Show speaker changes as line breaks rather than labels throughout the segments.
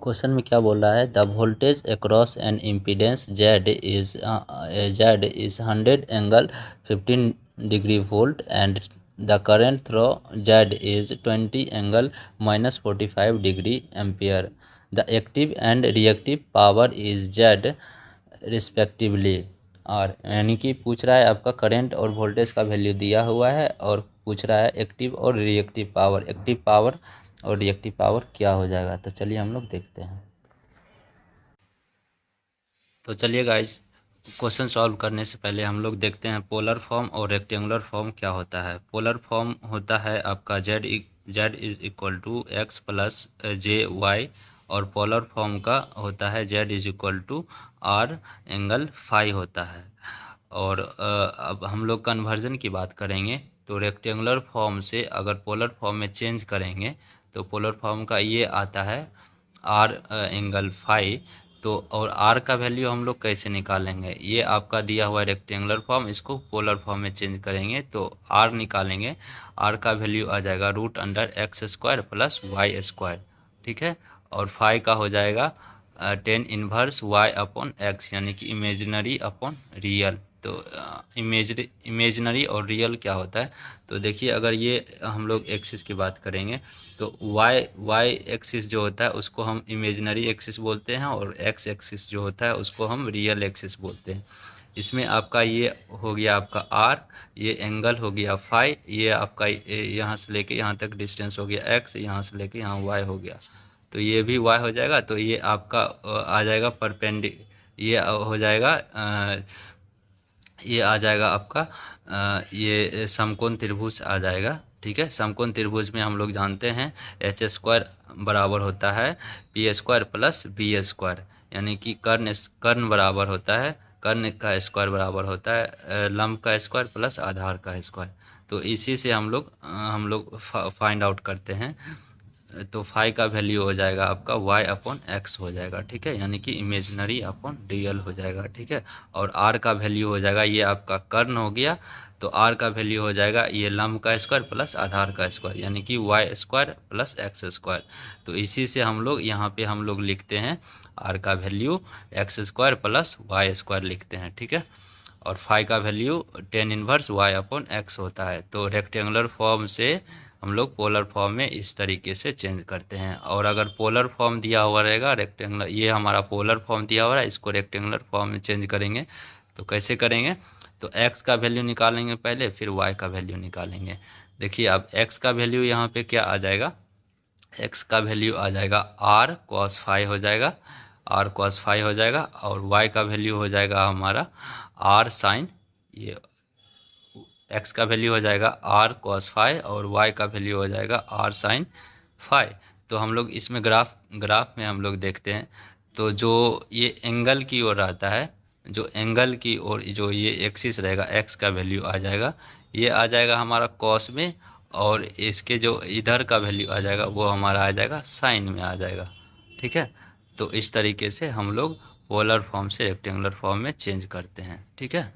Question में क्या बोल रहा है, the voltage across an impedance Z is 100 angle 15 degree volt and the current through Z is 20 angle -45 degree ampere. The active and reactive power is Z respectively. और यानी कि पूछ रहा है आपका करंट और वोल्टेज का वैल्यू दिया हुआ है और पूछ रहा है एक्टिव और रिएक्टिव पावर। एक्टिव पावर और रिएक्टिव पावर क्या हो जाएगा, तो चलिए हम लोग देखते हैं। तो चलिए गाइज, क्वेश्चन सॉल्व करने से पहले हम लोग देखते हैं पोलर फॉर्म और रेक्टेंगुलर फॉर्म क्या होता है। पोलर फॉर्म होता है आपका Z is equal to X plus J Y, और पोलर फॉर्म का होता है Z is equal to R angle phi होता है। और अब हम लोग कन्वर्जन की बात करेंगे तो रेक्टेंगुलर फॉर्म से अगर पोलर फॉर्म में चेंज करेंगे तो पोलर फॉर्म का ये आता है आर एंगल फाई। तो और आर का वैल्यू हम लोग कैसे निकालेंगे, ये आपका दिया हुआ रेक्टेंगुलर फॉर्म, इसको पोलर फॉर्म में चेंज करेंगे तो आर निकालेंगे। आर का वैल्यू आ जाएगा √अंडर x² प्लस y², ठीक है। और फाई का हो जाएगा 10 इनवर्स y/x, यानी कि इमेजिनरी अपॉन रियल। तो इमेजिनरी और रियल क्या होता है, तो देखिए अगर ये हम लोग एक्सिस की बात करेंगे तो वाई एक्सिस जो होता है उसको हम इमेजिनरी एक्सिस बोलते हैं, और एक्स एक्सिस जो होता है उसको हम रियल एक्सिस बोलते हैं। इसमें आपका ये हो गया आपका आर, ये एंगल हो गया फाई, ये आपका यहाँ से लेके यहाँ तक डिस्टेंस हो गया एक्स, यहाँ से लेके यहाँ वाई हो गया, तो ये भी वाई हो जाएगा। तो ये आपका आ जाएगा ये हो जाएगा ये आ जाएगा आपका ये समकोण त्रिभुज आ जाएगा, ठीक है। समकोण त्रिभुज में हम लोग जानते हैं h² बराबर होता है p² प्लस b², यानी कि कर्ण बराबर होता है, कर्ण का स्क्वायर बराबर होता है लंब का स्क्वायर प्लस आधार का स्क्वायर। तो इसी से हम लोग फाइंड आउट करते हैं। तो फाई का वैल्यू हो जाएगा आपका y/x हो जाएगा, ठीक है, यानी कि इमेजिनरी अपॉन रियल हो जाएगा, ठीक है। और r का वैल्यू हो जाएगा, ये आपका कर्ण हो गया, तो r का वैल्यू हो जाएगा ये लंब का स्क्वायर प्लस आधार का स्क्वायर, यानी कि y² प्लस x²। तो इसी से हम लोग यहाँ पे हम लोग लिखते हैं r का वैल्यू x² प्लस y² लिखते हैं, ठीक है। और फाई का वैल्यू 10 इनवर्स y/x होता है। तो रेक्टेंगुलर फॉर्म से हम लोग पोलर फॉर्म में इस तरीके से चेंज करते हैं। और अगर पोलर फॉर्म दिया हुआ रहेगा रेक्टेंगुलर, ये हमारा पोलर फॉर्म दिया हुआ है, इसको रेक्टेंगुलर फॉर्म में चेंज करेंगे तो कैसे करेंगे, तो x का वैल्यू निकालेंगे पहले, फिर y का वैल्यू निकालेंगे। देखिए अब x का वैल्यू यहाँ पे क्या आ जाएगा, x का वैल्यू आ जाएगा r cos फाई हो जाएगा, r cos फाई हो जाएगा, और y का वैल्यू हो जाएगा हमारा r साइन, ये x का वैल्यू हो जाएगा r cos फाई और y का वैल्यू हो जाएगा r साइन फाई। तो हम लोग इसमें ग्राफ में हम लोग देखते हैं तो जो ये एंगल की ओर आता है, जो एंगल की ओर जो ये एक्सिस रहेगा x का वैल्यू आ जाएगा, ये आ जाएगा हमारा कॉस में, और इसके जो इधर का वैल्यू आ जाएगा वो हमारा आ जाएगा साइन में आ जाएगा, ठीक है। तो इस तरीके से हम लोग पोलर फॉर्म से रेक्टेंगुलर फॉर्म में चेंज करते हैं, ठीक है।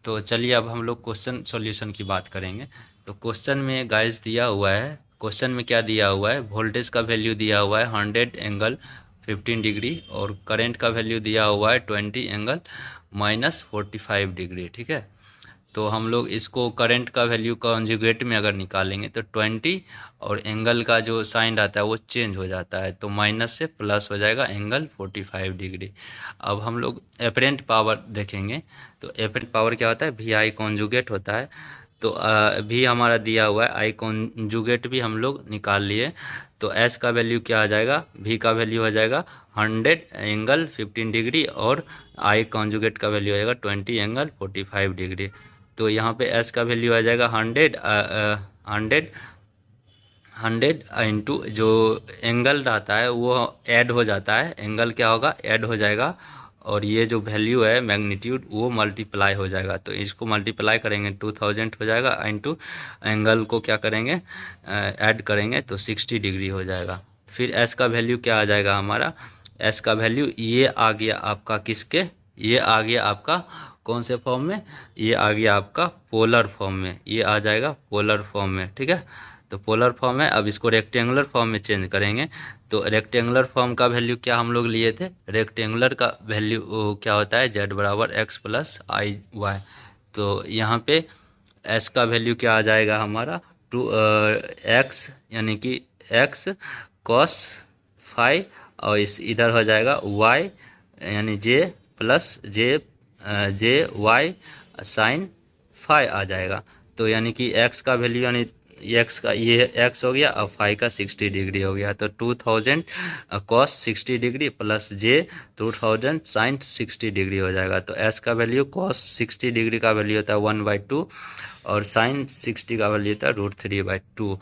तो चलिए अब हम लोग क्वेश्चन सॉल्यूशन की बात करेंगे। तो क्वेश्चन में गाइस दिया हुआ है, क्वेश्चन में क्या दिया हुआ है, वोल्टेज का वैल्यू दिया हुआ है 100 एंगल 15 डिग्री, और करंट का वैल्यू दिया हुआ है 20 एंगल -45 डिग्री, ठीक है। तो हम लोग इसको करंट का वैल्यू कॉन्जुगेट में अगर निकालेंगे तो 20, और एंगल का जो साइन आता है वो चेंज हो जाता है, तो माइनस से प्लस हो जाएगा एंगल 45 डिग्री। अब हम लोग एपरेंट पावर देखेंगे, तो एपरेंट पावर क्या होता है, VI कॉन्जुगेट होता है। तो भी हमारा दिया हुआ है, I कॉन्जुगेट भी हम लोग निकाल लिए। तो S का वैल्यू क्या आ जाएगा, V का वैल्यू हो जाएगा 100 एंगल 15 डिग्री, और I कॉन्जुगेट का वैल्यू हो जाएगा 20 एंगल 45 डिग्री। तो यहाँ पे S का वैल्यू आ जाएगा 100 इंटू जो एंगल रहता है वो ऐड हो जाता है, एंगल क्या होगा, ऐड हो जाएगा, और ये जो वैल्यू है मैग्नीट्यूड वो मल्टीप्लाई हो जाएगा। तो इसको मल्टीप्लाई करेंगे 2000 हो जाएगा, इंटू एंगल को क्या करेंगे, ऐड करेंगे तो 60 डिग्री हो जाएगा। फिर S का वैल्यू क्या आ जाएगा हमारा, S का वैल्यू ये आ गया आपका किसके, ये आ गया आपका कौन से फॉर्म में, ये आ गया आपका पोलर फॉर्म में, ये आ जाएगा पोलर फॉर्म में, ठीक है। तो पोलर फॉर्म है, अब इसको रेक्टेंगुलर फॉर्म में चेंज करेंगे तो रेक्टेंगुलर फॉर्म का वैल्यू क्या हम लोग लिए थे, रेक्टेंगुलर का वैल्यू क्या होता है, z बराबर x प्लस आई वाई। तो यहाँ पे s का वैल्यू क्या आ जाएगा हमारा, x यानी कि x cos फाई, और इस इधर हो जाएगा y यानी j plus J Y sine phi आ जाएगा। तो यानी कि x का वैल्यू यानी x का ये x हो गया और फाई का 60 डिग्री हो गया। तो 2000 cos 60 degree plus j 2000 sine 60 degree हो जाएगा। तो s का वैल्यू कॉस 60 डिग्री का वैल्यू होता है 1/2 और साइन 60 का वैल्यू होता है √3/2।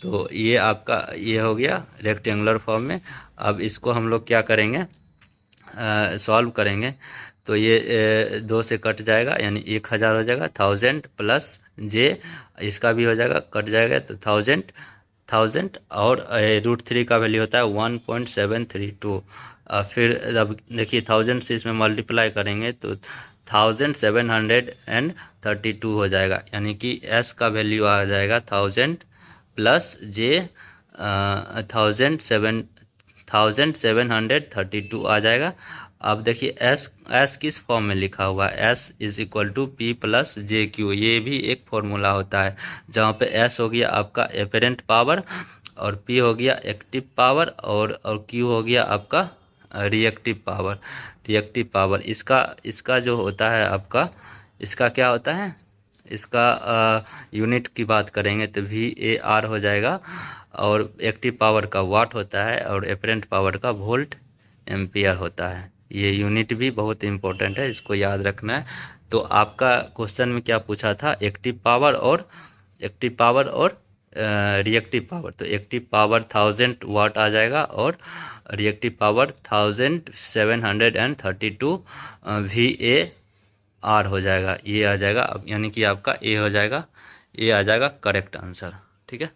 तो ये आपका ये हो गया रेक्टेंगुलर फॉर्म में। अब इसको हम लोग क्या करेंगे, सॉल्व करेंगे। तो ये 2 से कट जाएगा यानी 1000 हो जाएगा, 1000 प्लस j इसका भी हो जाएगा, कट जाएगा तो 1000 और √3 का वैल्यू होता है 1.732। फिर अब देखिए 1000 से इसमें मल्टीप्लाई करेंगे तो 1732 हो जाएगा, यानी कि s का वैल्यू आ जाएगा 1000 प्लस j 1732 आ जाएगा। अब देखिए s किस फॉर्म में लिखा हुआ है, s is equal to P plus J Q, ये भी एक फॉर्मूला होता है जहाँ पे s हो गया आपका एपरेंट पावर और p हो गया एक्टिव पावर और q हो गया आपका रिएक्टिव पावर। इसका जो होता है आपका, इसका क्या होता है, इसका यूनिट की बात करेंगे तो VAR हो जाएगा, और एक्टिव पावर का वाट होता है और एपरेंट पावर का वोल्ट एम्पियर होता है। ये यूनिट भी बहुत इंपॉर्टेंट है, इसको याद रखना है। तो आपका क्वेश्चन में क्या पूछा था, एक्टिव पावर और रिएक्टिव पावर। तो एक्टिव पावर 1000 वाट आ जाएगा और रिएक्टिव पावर 1732 VAR हो जाएगा, ये आ जाएगा। अब यानी कि आपका ए हो जाएगा, ये आ जाएगा करेक्ट आंसर। ठीक है।